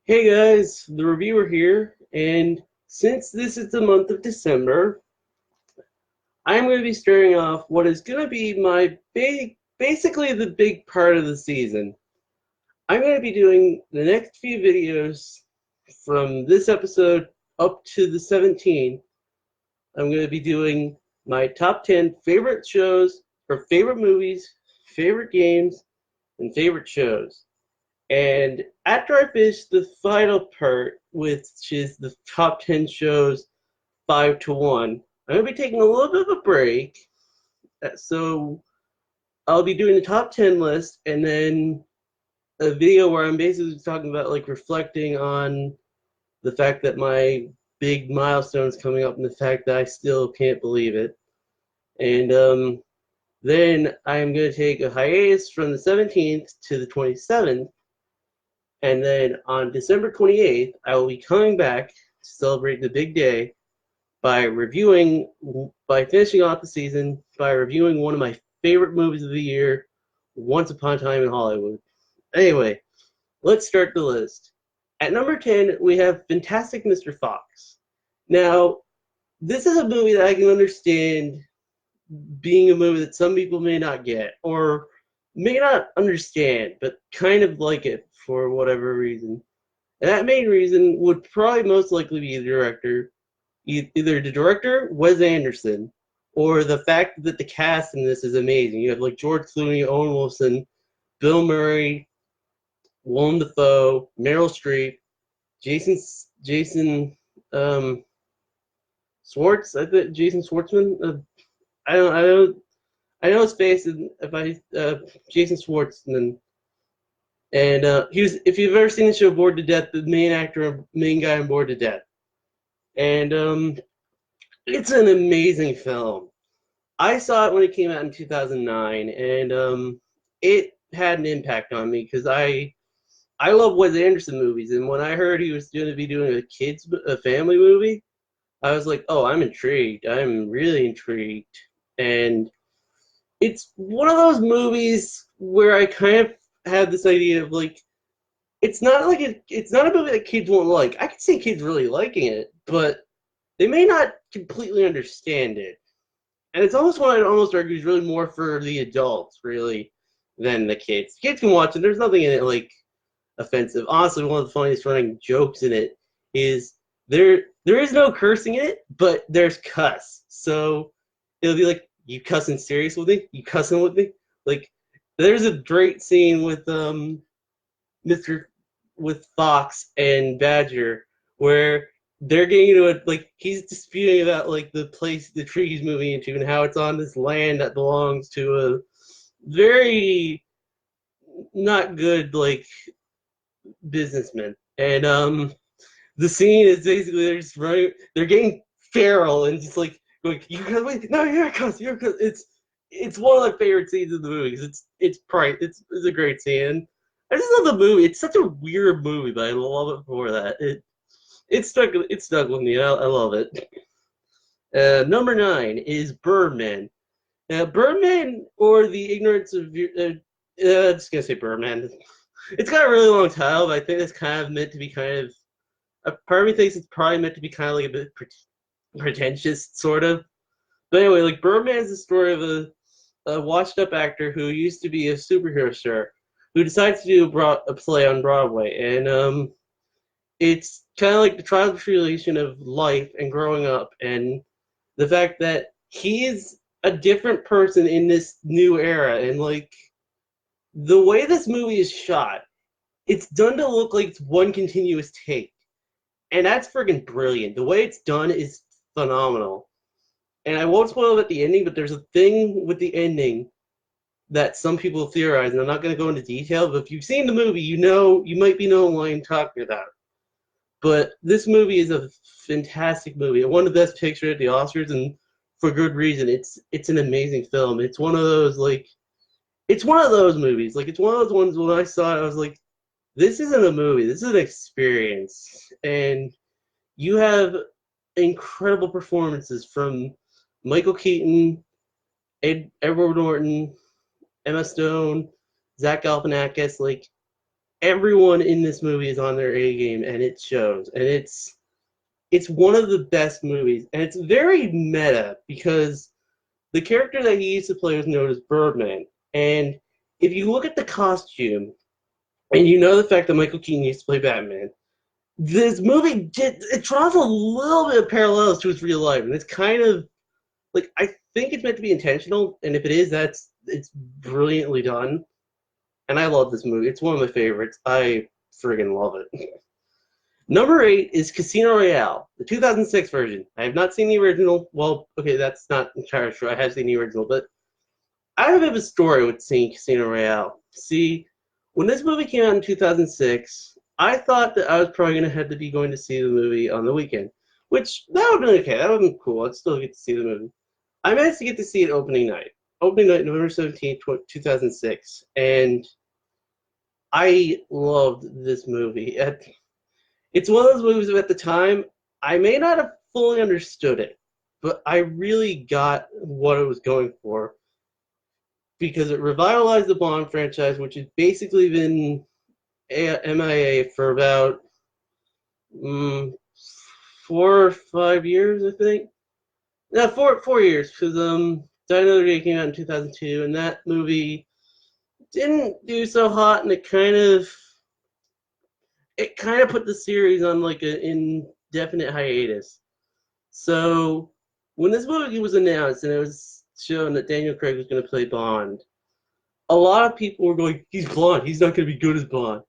Hey guys, the reviewer here, and since this is the month of December, I'm going to be starting off what is going to be basically the big part of the season. I'm going to be doing the next few videos from this episode up to the 17th. I'm going to be doing my top 10 favorite shows, or favorite movies, favorite games, and favorite shows. And after I finish the final part, which is the top 10 shows 5 to 1, I'm going to be taking a little bit of a break. So I'll be doing the top 10 list and then a video where I'm basically talking about like reflecting on the fact that my big milestone's coming up and the fact that I still can't believe it. And then I'm going to take a hiatus from the 17th to the 27th. And then on December 28th, I will be coming back to celebrate the big day by finishing off the season, by reviewing one of my favorite movies of the year, Once Upon a Time in Hollywood. Anyway, let's start the list. At number 10, we have Fantastic Mr. Fox. Now, this is a movie that I can understand being a movie that some people may not get, or may not understand, but kind of like it for whatever reason. And that main reason would probably most likely be the director, either the director, Wes Anderson, or the fact that the cast in this is amazing. You have like George Clooney, Owen Wilson, Bill Murray, Willem Dafoe, Meryl Streep, Jason um, Schwartz. I think Jason Schwartzman. I know his face. And if I Jason Schwartzman. And he was. If you've ever seen the show Bored to Death, the main guy on Bored to Death. And it's an amazing film. I saw it when it came out in 2009, and it had an impact on me because I love Wes Anderson movies, and when I heard he was going to be doing a family movie, I was like, oh, I'm intrigued. I'm really intrigued, and it's one of those movies where I kind of have this idea of like, it's not a movie that kids won't like. I could see kids really liking it, but they may not completely understand it. And it's almost one I'd almost argue is really more for the adults, really, than the kids. Kids can watch it. There's nothing in it like offensive. Honestly, one of the funniest running jokes in it is there is no cursing in it, but there's cuss. So it'll be like, you cussing serious with me? You cussing with me? Like there's a great scene with Mr. with Fox and Badger where they're getting into it, like he's disputing about like the tree he's moving into and how it's on this land that belongs to a very not good like businessman. And the scene is basically they're just running, they're getting feral and just like going, you guys wait, no, you're a cuss, you're a cuss. It's one of my favorite scenes in the movie because it's a great scene. I just love the movie. It's such a weird movie, but I love it for that. It stuck with me. I love it. Number 9 is Birdman. Birdman, or the ignorance of I'm just gonna say Birdman. It's got a really long title, but I think it's kind of meant to be kind of. A part of me thinks it's probably meant to be kind of like a bit pretentious, sort of. But anyway, like Birdman is the story of a washed-up actor who used to be a superhero star, who decides to do a play on Broadway, and it's kind of like the trial and tribulation of life and growing up, and the fact that he is a different person in this new era, and like the way this movie is shot, it's done to look like it's one continuous take, and that's freaking brilliant. The way it's done is phenomenal. And I won't spoil it at the ending, but there's a thing with the ending that some people theorize, and I'm not going to go into detail, but if you've seen the movie, you might be knowing what I'm talking about. But this movie is a fantastic movie. It won the Best Picture at the Oscars, and for good reason. It's an amazing film. It's one of those movies. Like it's one of those ones when I saw it, I was like, this isn't a movie. This is an experience, and you have incredible performances from Michael Keaton, Edward Norton, Emma Stone, Zach Galifianakis. Like everyone in this movie is on their A game, and it shows. And it's one of the best movies, and it's very meta because the character that he used to play was known as Birdman. And if you look at the costume, and you know the fact that Michael Keaton used to play Batman, this movie it draws a little bit of parallels to his real life, and it's kind of like I think it's meant to be intentional, and if it is, it's brilliantly done. And I love this movie. It's one of my favorites. I friggin' love it. Number 8 is Casino Royale, the 2006 version. I have not seen the original. Well, okay, that's not entirely true. I have seen the original, but I have a bit of a story with seeing Casino Royale. See, when this movie came out in 2006, I thought that I was probably going to have to be going to see the movie on the weekend, which that would have been okay. That would have been cool. I'd still get to see the movie. I managed to get to see it opening night. Opening night, November 17th, 2006. And I loved this movie. It's one of those movies that at the time, I may not have fully understood it, but I really got what it was going for because it revitalized the Bond franchise, which has basically been MIA for about 4 or 5 years, I think. No, 4 years, because Die Another Day came out in 2002, and that movie didn't do so hot, and it kind of put the series on like an indefinite hiatus. So when this movie was announced and it was shown that Daniel Craig was going to play Bond, a lot of people were going, "He's blonde. He's not going to be good as Bond."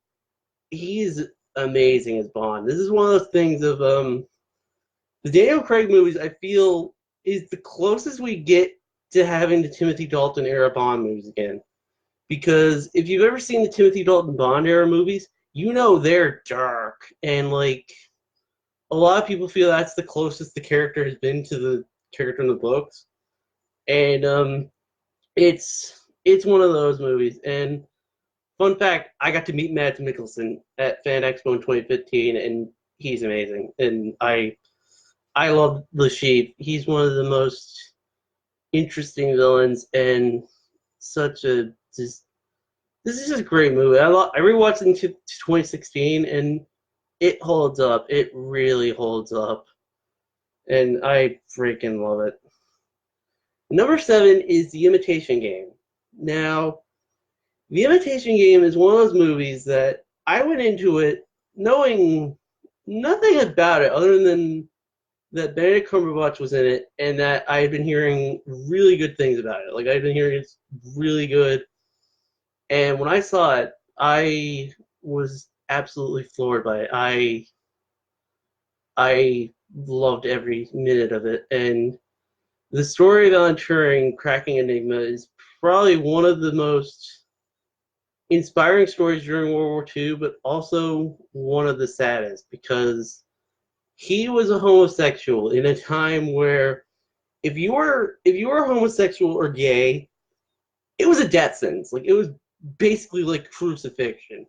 He's amazing as Bond. This is one of those things of the Daniel Craig movies. I feel is the closest we get to having the Timothy Dalton era Bond movies again. Because if you've ever seen the Timothy Dalton Bond era movies, you know they're dark and like a lot of people feel that's the closest the character has been to the character in the books, and it's one of those movies. And fun fact, I got to meet Mads Mikkelsen at Fan Expo in 2015, and he's amazing. And I love the Sheep. He's one of the most interesting villains, and such a just. This is just a great movie. I rewatched it in 2016, and it holds up. It really holds up. And I freaking love it. Number 7 is The Imitation Game. Now, The Imitation Game is one of those movies that I went into it knowing nothing about it other than that Benedict Cumberbatch was in it and that I had been hearing really good things about it. Like, I'd been hearing it's really good. And when I saw it, I was absolutely floored by it. I loved every minute of it. And the story of Alan Turing cracking Enigma is probably one of the most inspiring stories during World War II, but also one of the saddest because he was a homosexual in a time where if you were homosexual or gay, it was a death sentence. Like it was basically like crucifixion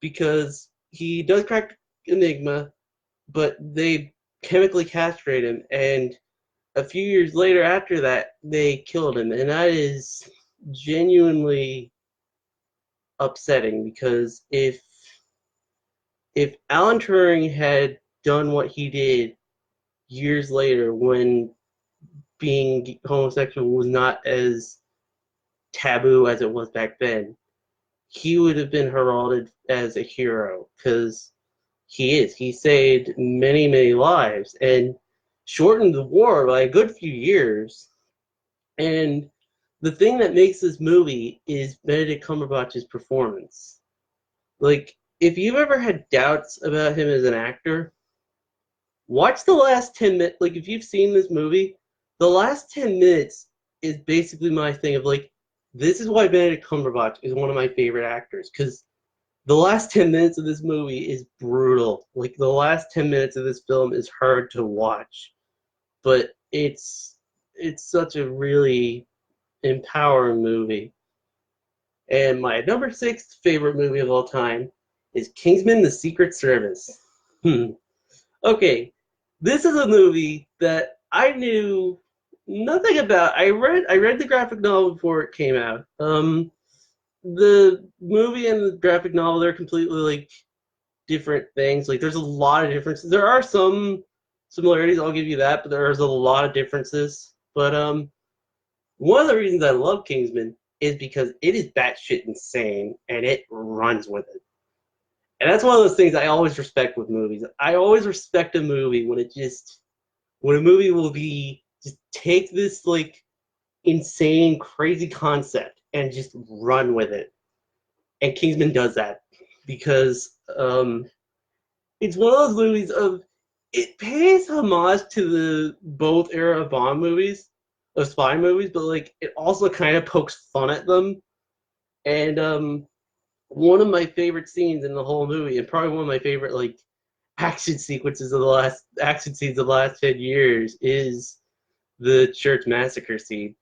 because he does crack Enigma, but they chemically castrate him, and a few years later after that, they killed him, and that is genuinely upsetting because if Alan Turing had done what he did years later when being homosexual was not as taboo as it was back then, he would have been heralded as a hero because he saved many, many lives and shortened the war by a good few years. And the thing that makes this movie is Benedict Cumberbatch's performance. Like, if you've ever had doubts about him as an actor, watch the last 10 minutes. Like, if you've seen this movie, the last 10 minutes is basically my thing of, like, this is why Benedict Cumberbatch is one of my favorite actors, because the last 10 minutes of this movie is brutal. Like, the last 10 minutes of this film is hard to watch. But it's such a really empowering movie. And my number 6 favorite movie of all time is Kingsman: The Secret Service. Okay, this is a movie that I knew nothing about. I read the graphic novel before it came out. the movie and the graphic novel, they're completely like different things. Like there's a lot of differences. There are some similarities, I'll give you that, but there's a lot of differences. But one of the reasons I love Kingsman is because it is batshit insane and it runs with it. And that's one of those things I always respect with movies. I always respect a movie when a movie will be just take this like insane, crazy concept and just run with it. And Kingsman does that because it's one of those movies of it pays homage to the both era of Bond movies, of spy movies, but like it also kind of pokes fun at them. And one of my favorite scenes in the whole movie, and probably one of my favorite like action sequences of the last action scenes of the last 10 years, is the church massacre scene.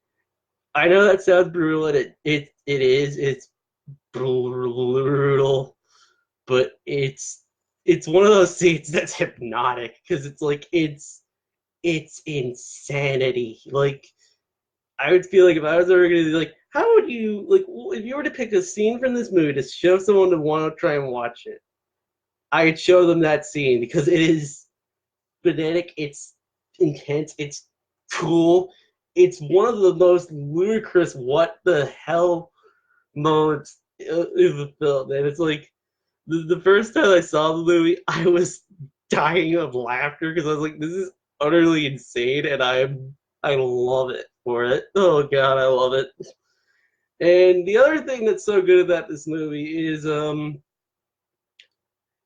I know that sounds brutal, and it's brutal, but it's one of those scenes that's hypnotic because it's like it's insanity. Like I would feel like if I was ever gonna be like, how would you like if you were to pick a scene from this movie to show someone to want to try and watch it? I'd show them that scene because it is frenetic, it's intense, it's cool. It's one of the most ludicrous what the hell moments in the film, and it's like the first time I saw the movie, I was dying of laughter because I was like, "This is utterly insane," and I love it for it. Oh god, I love it. And the other thing that's so good about this movie is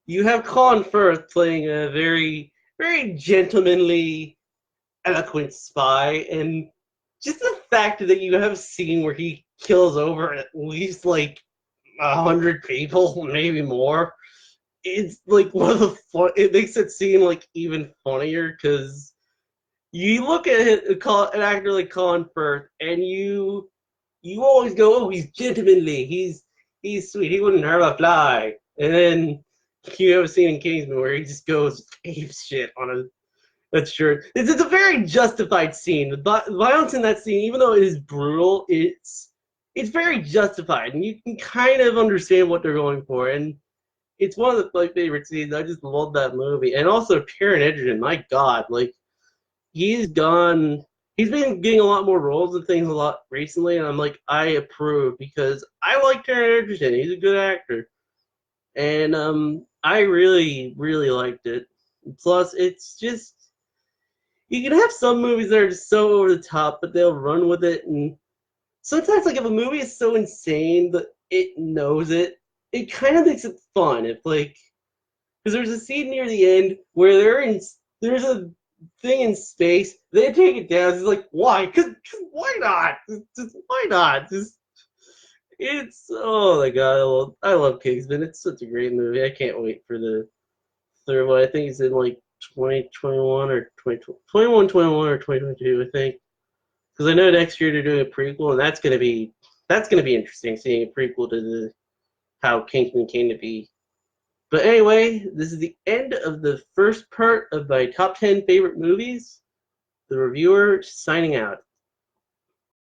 you have Colin Firth playing a very gentlemanly, eloquent spy, and just the fact that you have a scene where he kills over at least like 100 people, maybe more. It's like one of the fun. It makes it seem like even funnier because you look at an actor like Colin Firth, and you always go, "Oh, he's gentlemanly. He's sweet. He wouldn't hurt a fly." And then you have a scene in Kingsman where he just goes ape shit on a shirt. It's a very justified scene. The violence in that scene, even though it is brutal, it's very justified, and you can kind of understand what they're going for. And it's one of my favorite scenes. I just love that movie. And also Taron Egerton, my God, like he's gone. He's been getting a lot more roles and things a lot recently, and I'm like, I approve because I like Taron Egerton. He's a good actor, and I really liked it. Plus, it's just you can have some movies that are just so over the top, but they'll run with it. And sometimes, like if a movie is so insane that it knows it, it kind of makes it fun. If like because there's a scene near the end where there's a thing in space. They take it down. It's like why? Because why not? Just why not? Just it's oh my god. I love Kingsman. It's such a great movie. I can't wait for the third one. I think it's in like 2021 or 2021 or 2022. I think because I know next year they're doing a prequel, and that's gonna be interesting seeing a prequel to the how Kingsman came to be. But anyway, this is the end of the first part of my top 10 favorite movies. The reviewer signing out.